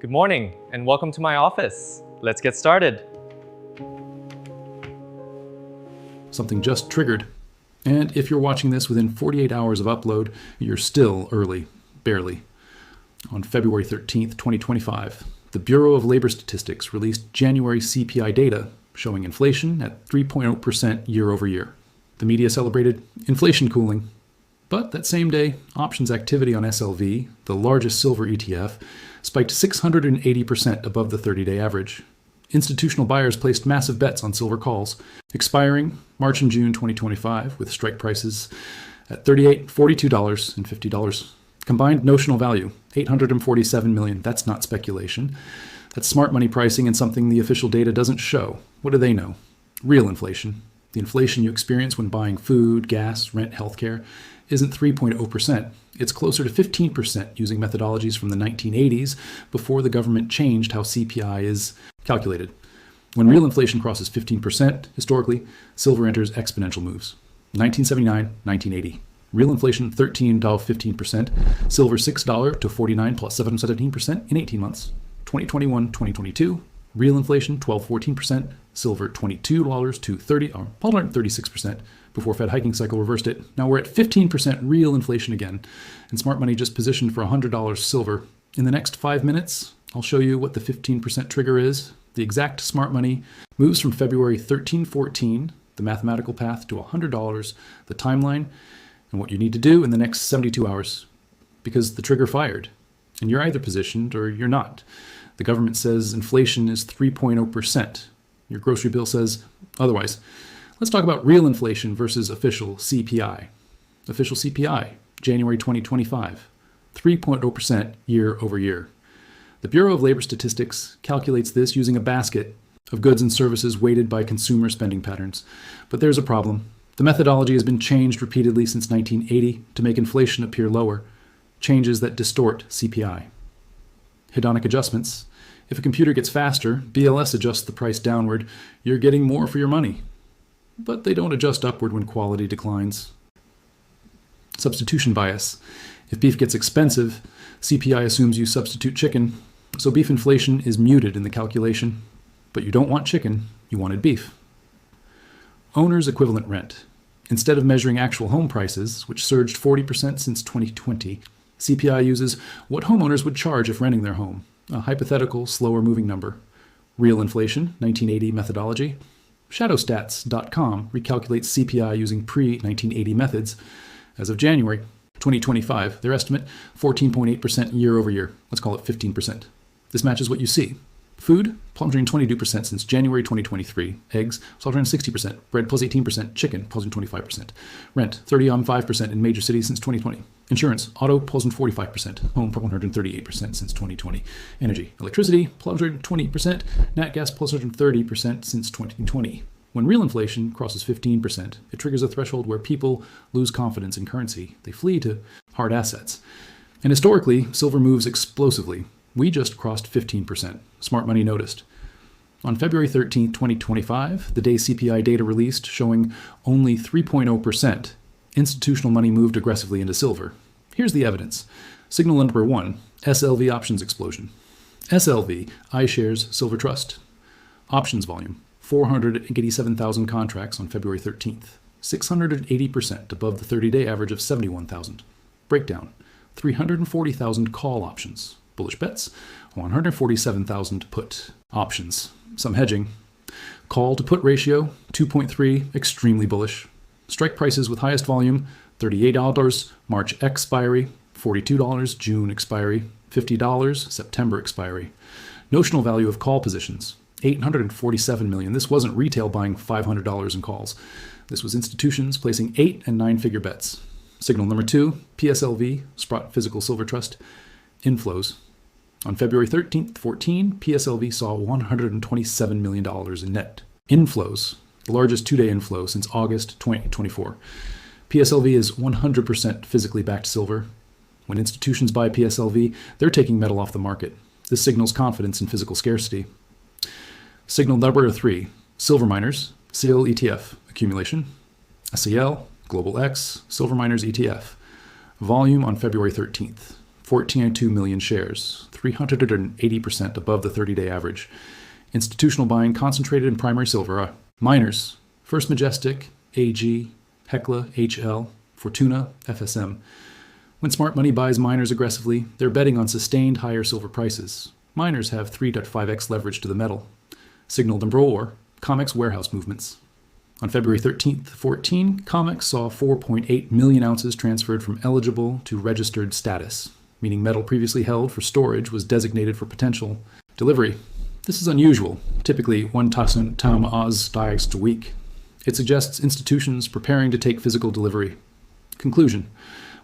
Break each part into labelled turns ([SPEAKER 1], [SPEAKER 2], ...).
[SPEAKER 1] Good morning and welcome to my office. Let's get started.
[SPEAKER 2] Something just triggered. And if you're watching this within 48 hours of upload, you're still early, barely. On February 13th, 2025, the Bureau of Labor Statistics released January CPI data showing inflation at 3.0% year over year. The media celebrated inflation cooling. But that same day, options activity on SLV, the largest silver ETF, spiked 680% above the 30-day average. Institutional buyers placed massive bets on silver calls, expiring March and June 2025 with strike prices at $38, $42, and $50. Combined notional value, $847 million. That's not speculation. That's smart money pricing and something the official data doesn't show. What do they know? Real inflation. The inflation you experience when buying food, gas, rent, healthcare isn't 3.0%. It's closer to 15% using methodologies from the 1980s before the government changed how CPI is calculated. When real inflation crosses 15%, historically, silver enters exponential moves. 1979, 1980. Real inflation $13, 15%, silver $6 to $49 plus 17% in 18 months. 2021, 2022, real inflation 12, 14%, silver $22 to $30, or 136% before Fed hiking cycle reversed it. Now we're at 15% real inflation again, and smart money just positioned for $100 silver. In the next 5 minutes, I'll show you what the 15% trigger is. The exact smart money moves from February 13-14, the mathematical path to $100, the timeline, and what you need to do in the next 72 hours. Because the trigger fired, and you're either positioned or you're not. The government says inflation is 3.0%. Your grocery bill says otherwise. Let's talk about real inflation versus official CPI. Official CPI, January 2025, 3.0% year over year. The Bureau of Labor Statistics calculates this using a basket of goods and services weighted by consumer spending patterns. But there's a problem. The methodology has been changed repeatedly since 1980 to make inflation appear lower, changes that distort CPI. Hedonic adjustments. If a computer gets faster, BLS adjusts the price downward, you're getting more for your money. But they don't adjust upward when quality declines. Substitution bias. If beef gets expensive, CPI assumes you substitute chicken, so beef inflation is muted in the calculation. But you don't want chicken, you wanted beef. Owner's equivalent rent. Instead of measuring actual home prices, which surged 40% since 2020, CPI uses what homeowners would charge if renting their home, a hypothetical, slower moving number. Real inflation, 1980 methodology. Shadowstats.com recalculates CPI using pre-1980 methods. As of January 2025, their estimate, 14.8% year over year. Let's call it 15%. This matches what you see. Food, plus 122% since January 2023. Eggs, plus 160%. Bread, plus 18%. Chicken, plus 25%. Rent, 30.5% in major cities since 2020. Insurance, auto, plus 45%. Home, plus 138% since 2020. Energy, electricity, plus 120%. Nat gas, plus 130% since 2020. When real inflation crosses 15%, it triggers a threshold where people lose confidence in currency. They flee to hard assets. And historically, silver moves explosively. We just crossed 15%. Smart money noticed. On February 13, 2025, the day CPI data released showing only 3.0%, institutional money moved aggressively into silver. Here's the evidence. Signal number 1, SLV options explosion. SLV, iShares Silver Trust. Options volume, 487,000 contracts on February 13th, 680% above the 30-day average of 71,000. Breakdown, 340,000 call options. Bullish bets, 147,000 put options. Some hedging. Call to put ratio, 2.3, extremely bullish. Strike prices with highest volume, $38, March expiry, $42, June expiry, $50, September expiry. Notional value of call positions, $847 million. This wasn't retail buying $500 in calls. This was institutions placing 8- and 9-figure bets. Signal number 2, PSLV, Sprott Physical Silver Trust, inflows. On February 13th, 14, PSLV saw $127 million in net inflows, the largest 2-day inflow since August 2024. PSLV is 100% physically backed silver. When institutions buy PSLV, they're taking metal off the market. This signals confidence in physical scarcity. Signal number 3, silver miners, SIL ETF accumulation. SEL, Global X, silver miners ETF. Volume on February 13th, 14.2 million shares, 380% above the 30-day average. Institutional buying concentrated in primary silver. Miners, First Majestic, AG, Hecla, HL, Fortuna, FSM. When smart money buys miners aggressively, they're betting on sustained higher silver prices. Miners have 3.5x leverage to the metal. Signaled and Broer, COMEX warehouse movements. On February 13th, 14, COMEX saw 4.8 million ounces transferred from eligible to registered status, meaning metal previously held for storage was designated for potential delivery. This is unusual, typically 1,000 Oz dies a week. It suggests institutions preparing to take physical delivery. Conclusion.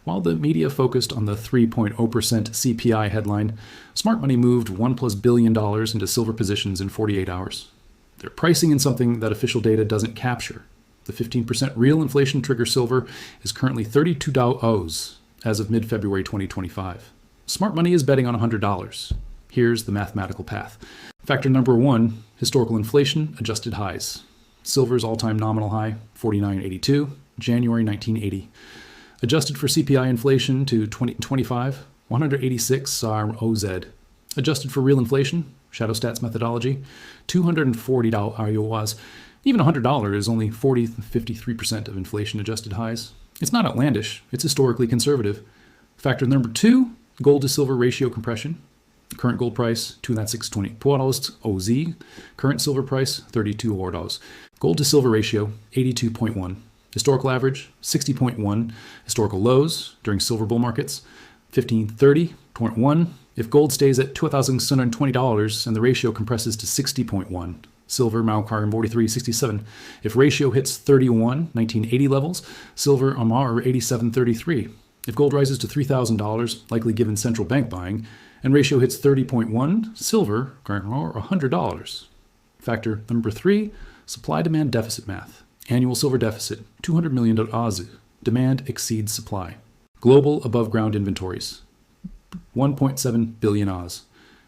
[SPEAKER 2] While the media focused on the 3.0% CPI headline, smart money moved $1+ billion into silver positions in 48 hours. They're pricing in something that official data doesn't capture. The 15% real inflation trigger silver is currently $32 Oz as of mid-February 2025. Smart money is betting on $100. Here's the mathematical path. Factor number 1, historical inflation adjusted highs. Silver's all-time nominal high, 49.82, January 1980. Adjusted for CPI inflation to 2025, 186 OZ. Adjusted for real inflation, Shadow Stats methodology, $240 IOAs. Even $100 is only 53% of inflation-adjusted highs. It's not outlandish. It's historically conservative. Factor number 2, gold to silver ratio compression. Current gold price, $2,620 OZ. Current silver price, $32. Gold to silver ratio, 82.1. Historical average, 60.1. Historical lows during silver bull markets, 1530.1. If gold stays at $2,620 and the ratio compresses to 60.1. Silver, Malcar, 43.67. If ratio hits 31, 1980 levels, silver, Amar, 87.33. If gold rises to $3,000, likely given central bank buying, and ratio hits 30.1, silver, $100. Factor number 3, supply-demand deficit math. Annual silver deficit, 200 million Oz. Demand exceeds supply. Global above-ground inventories, 1.7 billion Oz.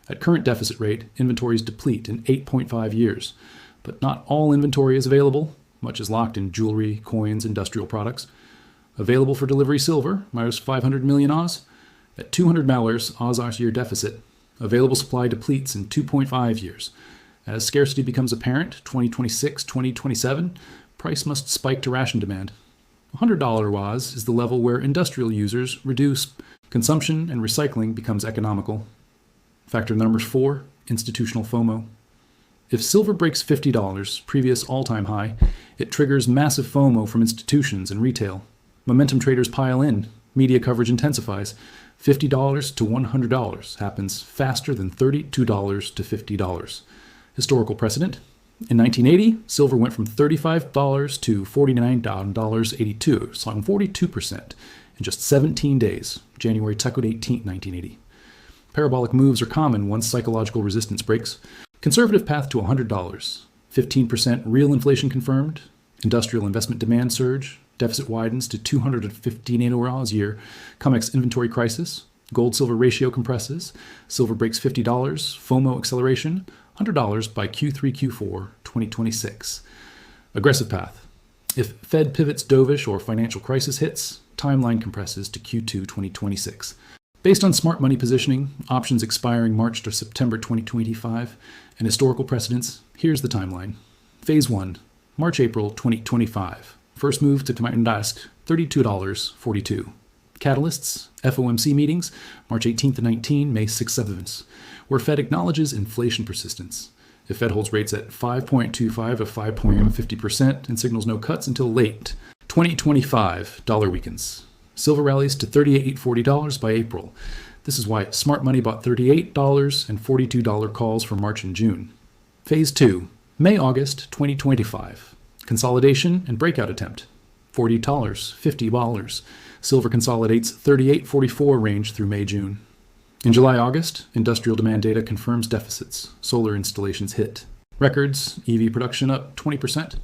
[SPEAKER 2] At current deficit rate, inventories deplete in 8.5 years. But not all inventory is available. Much is locked in jewelry, coins, industrial products. Available for delivery silver, minus 500 million Oz. At 200 malers Oz year deficit, available supply depletes in 2.5 years. As scarcity becomes apparent, 2026, 2027, price must spike to ration demand. $100 Oz is the level where industrial users reduce consumption and recycling becomes economical. Factor number 4, institutional FOMO. If silver breaks $50, previous all-time high, it triggers massive FOMO from institutions and retail. Momentum traders pile in, media coverage intensifies. $50 to $100 happens faster than $32 to $50. Historical precedent. In 1980, silver went from $35 to $49.82, so 42% in just 17 days, January 18, 1980. Parabolic moves are common once psychological resistance breaks. Conservative path to $100, 15% real inflation confirmed, industrial investment demand surge, deficit widens to 215 hours a year, COMEX inventory crisis, gold-silver ratio compresses, silver breaks $50, FOMO acceleration, $100 by Q3, Q4, 2026. Aggressive path. If Fed pivots dovish or financial crisis hits, timeline compresses to Q2, 2026. Based on smart money positioning, options expiring March to September 2025, and historical precedents, here's the timeline. Phase 1, March-April 2025. First move to Titan Dask, $32.42. Catalysts, FOMC meetings, March 18th to 19, May 6th, 7th, where Fed acknowledges inflation persistence. If Fed holds rates at 5.25 to 5.50% and signals no cuts until late 2025, dollar weakens. Silver rallies to $38.40 by April. This is why smart money bought $38 and $42 calls for March and June. Phase 2, May-August 2025. Consolidation and breakout attempt. $40, $50. Silver consolidates 38.44 range through May-June. In July-August, industrial demand data confirms deficits. Solar installations hit. Records, EV production up 20%.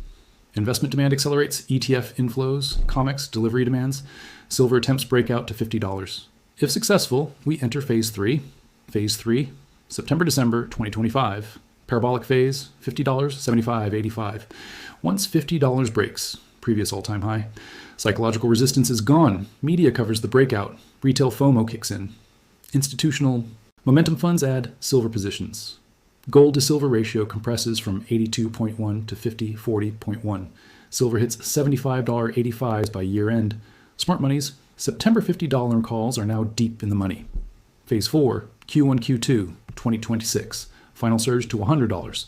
[SPEAKER 2] Investment demand accelerates, ETF inflows, COMEX delivery demands. Silver attempts breakout to $50. If successful, we enter Phase 3. Phase 3, September-December 2025. Parabolic phase, $50, $75, 85. Once $50 breaks, previous all-time high, psychological resistance is gone. Media covers the breakout. Retail FOMO kicks in. Institutional momentum funds add silver positions. Gold to silver ratio compresses from 82.1 to 50-40.1. Silver hits $75.85 by year end. Smart money's September $50 calls are now deep in the money. Phase 4, Q1, Q2, 2026. Final surge to $100.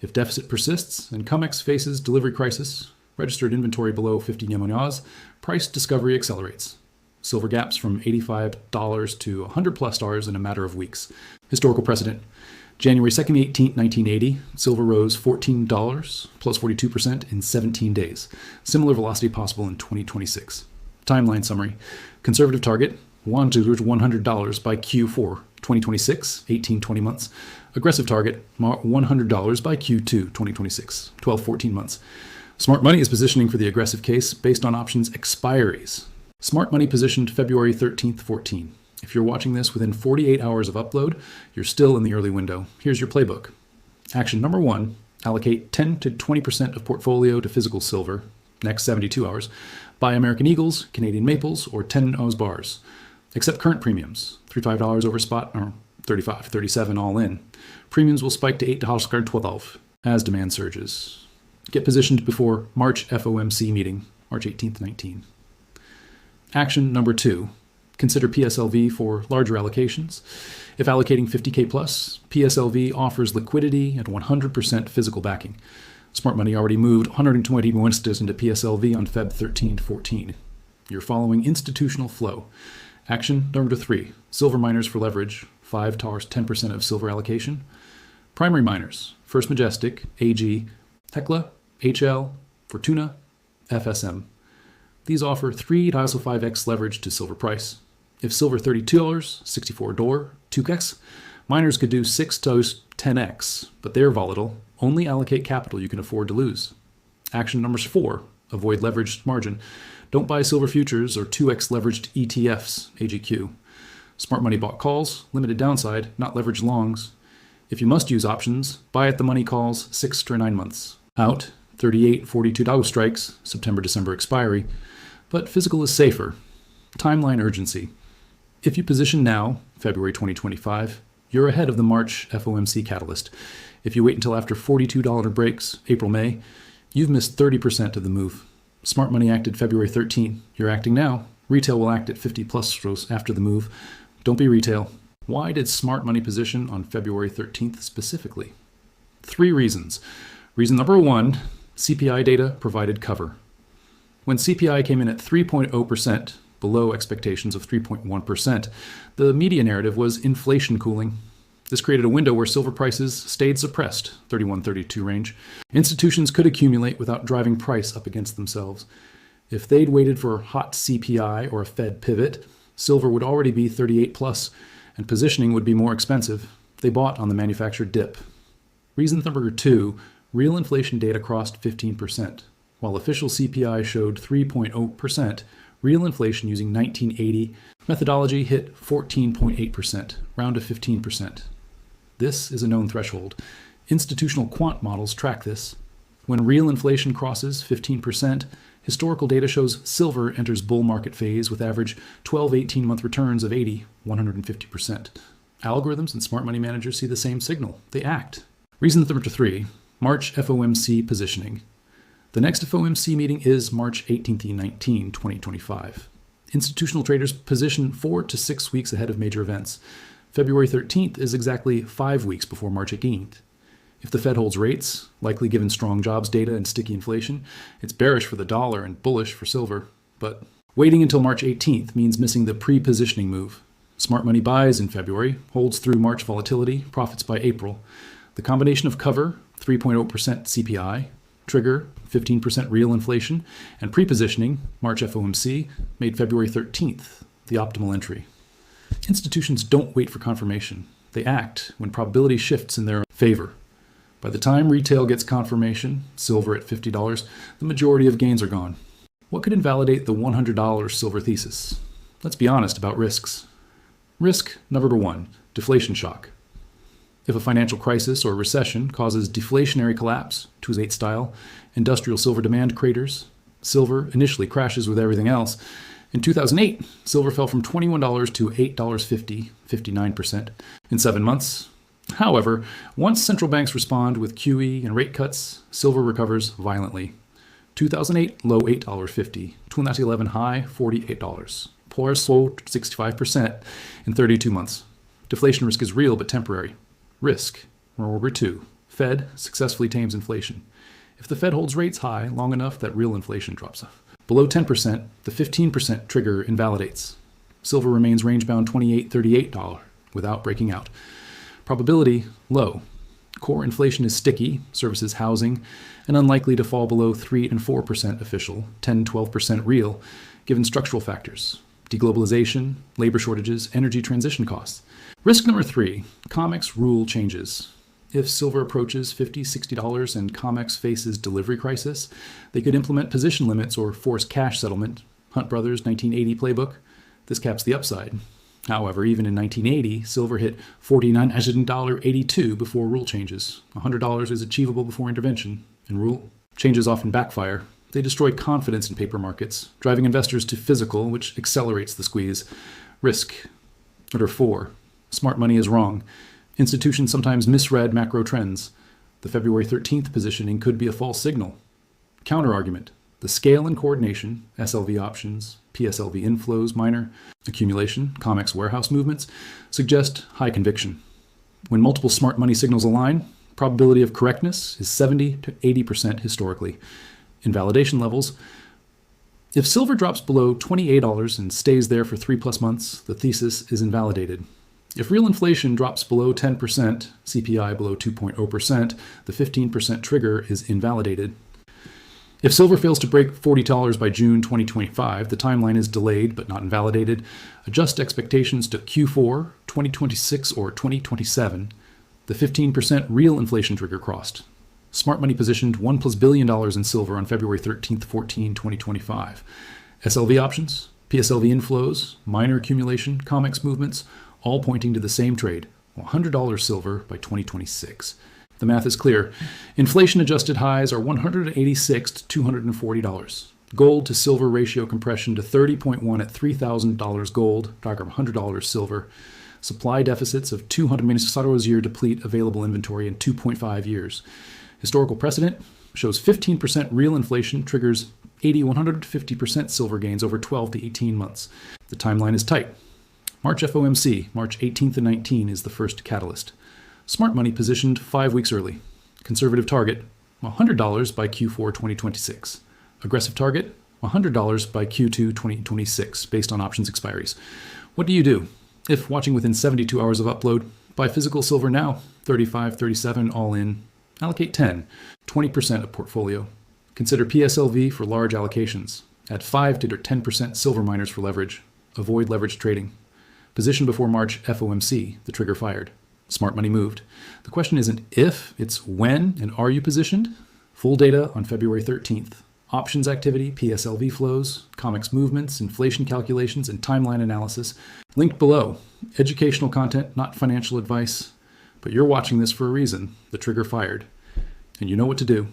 [SPEAKER 2] If deficit persists and COMEX faces delivery crisis, registered inventory below 50 yen, price discovery accelerates. Silver gaps from $85 to $100+ in a matter of weeks. Historical precedent. January 2nd, 1980, silver rose $14, plus 42% in 17 days. Similar velocity possible in 2026. Timeline summary. Conservative target, $100 by Q4 2026, 18-20 months. Aggressive target, $100 by Q2 2026, 12-14 months. Smart money is positioning for the aggressive case based on options expiries. Smart money positioned February 13th, 14. If you're watching this within 48 hours of upload, you're still in the early window. Here's your playbook. Action number 1, allocate 10 to 20% of portfolio to physical silver, next 72 hours. Buy American Eagles, Canadian Maples, or 10 Oz bars. Accept current premiums, $35 over spot, or $35, $37 all in. Premiums will spike to $8.12 as demand surges. Get positioned before March FOMC meeting, March 18th, 19. Action number 2. Consider PSLV for larger allocations. If allocating 50K plus, PSLV offers liquidity and 100% physical backing. Smart money already moved 120 monedas into PSLV on Feb 13-14. You're following institutional flow. Action number 3. Silver miners for leverage, 5 to 10% of silver allocation. Primary miners, First Majestic, AG, Hecla, HL, Fortuna, FSM. These offer 3 to ISO 5x leverage to silver price. If silver $32, $64, 2x, miners could do 6 to 10x, but they're volatile. Only allocate capital you can afford to lose. Action number 4, avoid leveraged margin. Don't buy silver futures or 2x leveraged ETFs, AGQ. Smart money bought calls, limited downside, not leveraged longs. If you must use options, buy at the money calls 6 to 9 months. Out, $38, $42 strikes, September-December expiry. But physical is safer. Timeline urgency. If you position now, February 2025, you're ahead of the March FOMC catalyst. If you wait until after $42 breaks, April-May, you've missed 30% of the move. Smart money acted February 13. You're acting now. Retail will act at 50+ after the move. Don't be retail. Why did smart money position on February 13th specifically? 3 reasons. Reason number 1, CPI data provided cover. When CPI came in at 3.0%, below expectations of 3.1%, the media narrative was inflation cooling. This created a window where silver prices stayed suppressed, 31-32 range. Institutions could accumulate without driving price up against themselves. If they'd waited for hot CPI or a Fed pivot, silver would already be 38+, and positioning would be more expensive. They bought on the manufactured dip. Reason number 2, real inflation data crossed 15%. While official CPI showed 3.0%, real inflation using 1980 methodology hit 14.8%, round to 15%. This is a known threshold. Institutional quant models track this. When real inflation crosses 15%, historical data shows silver enters bull market phase with average 12-18 month returns of 80, 150%. Algorithms and smart money managers see the same signal. They act. Reason number 3, March FOMC positioning. The next FOMC meeting is March 18-19, 2025. Institutional traders position 4 to 6 weeks ahead of major events. February 13th is exactly 5 weeks before March 18th. If the Fed holds rates, likely given strong jobs data and sticky inflation, it's bearish for the dollar and bullish for silver. But waiting until March 18th means missing the pre-positioning move. Smart money buys in February, holds through March volatility, profits by April. The combination of cover, 3.0% CPI, trigger, 15% real inflation, and pre-positioning, March FOMC, made February 13th the optimal entry. Institutions don't wait for confirmation. They act when probability shifts in their favor. By the time retail gets confirmation, silver at $50, the majority of gains are gone. What could invalidate the $100 silver thesis? Let's be honest about risks. Risk number 1, deflation shock. If a financial crisis or recession causes deflationary collapse, 2008 style, industrial silver demand craters, silver initially crashes with everything else, In 2008, silver fell from $21 to $8.50, 59% in 7 months. However, once central banks respond with QE and rate cuts, silver recovers violently. 2008, low $8.50. 2011 high, $48. Polaris sold 65% in 32 months. Deflation risk is real but temporary. Risk, World War II. Fed successfully tames inflation. If the Fed holds rates high long enough that real inflation drops off. Below 10%, the 15% trigger invalidates. Silver remains range-bound $28-38 without breaking out. Probability, low. Core inflation is sticky, services housing, and unlikely to fall below 3 and 4% official, 10-12% real, given structural factors. Deglobalization, labor shortages, energy transition costs. Risk number 3, COMEX rule changes. If silver approaches $50, $60 and COMEX faces delivery crisis, they could implement position limits or force cash settlement. Hunt Brothers 1980 playbook. This caps the upside. However, even in 1980, silver hit $49.82 before rule changes. $100 is achievable before intervention, and rule changes often backfire. They destroy confidence in paper markets, driving investors to physical, which accelerates the squeeze. Risk. Number 4, smart money is wrong. Institutions sometimes misread macro trends. The February 13th positioning could be a false signal. Counterargument. The scale and coordination, SLV options, PSLV inflows, minor accumulation, COMEX warehouse movements, suggest high conviction. When multiple smart money signals align, probability of correctness is 70 to 80% historically. Invalidation levels. If silver drops below $28 and stays there for 3+ months, the thesis is invalidated. If real inflation drops below 10%, CPI below 2.0%, the 15% trigger is invalidated. If silver fails to break $40 by June 2025, the timeline is delayed but not invalidated. Adjust expectations to Q4, 2026 or 2027. The 15% real inflation trigger crossed. Smart money positioned $1+ billion in silver on February 13th, 2025. SLV options, PSLV inflows, minor accumulation, COMEX movements, all pointing to the same trade, $100 silver by 2026. The math is clear. Inflation-adjusted highs are $186 to $240. Gold to silver ratio compression to 30.1 at $3,000 gold, diagram $100 silver. Supply deficits of 200 million year deplete available inventory in 2.5 years. Historical precedent shows 15% real inflation triggers 150% silver gains over 12 to 18 months. The timeline is tight. March FOMC, March 18th and 19 is the first catalyst. Smart money positioned 5 weeks early. Conservative target, $100 by Q4 2026. Aggressive target, $100 by Q2 2026, based on options expiries. What do you do? If watching within 72 hours of upload, buy physical silver now, 35, 37 all in. Allocate 10, 20% of portfolio. Consider PSLV for large allocations. Add 5 to 10% silver miners for leverage. Avoid leverage trading. Position before March FOMC, the trigger fired. Smart money moved. The question isn't if, it's when and are you positioned? Full data on February 13th. Options activity, PSLV flows, COMEX movements, inflation calculations, and timeline analysis. Linked below. Educational content, not financial advice. But you're watching this for a reason. The trigger fired. And you know what to do.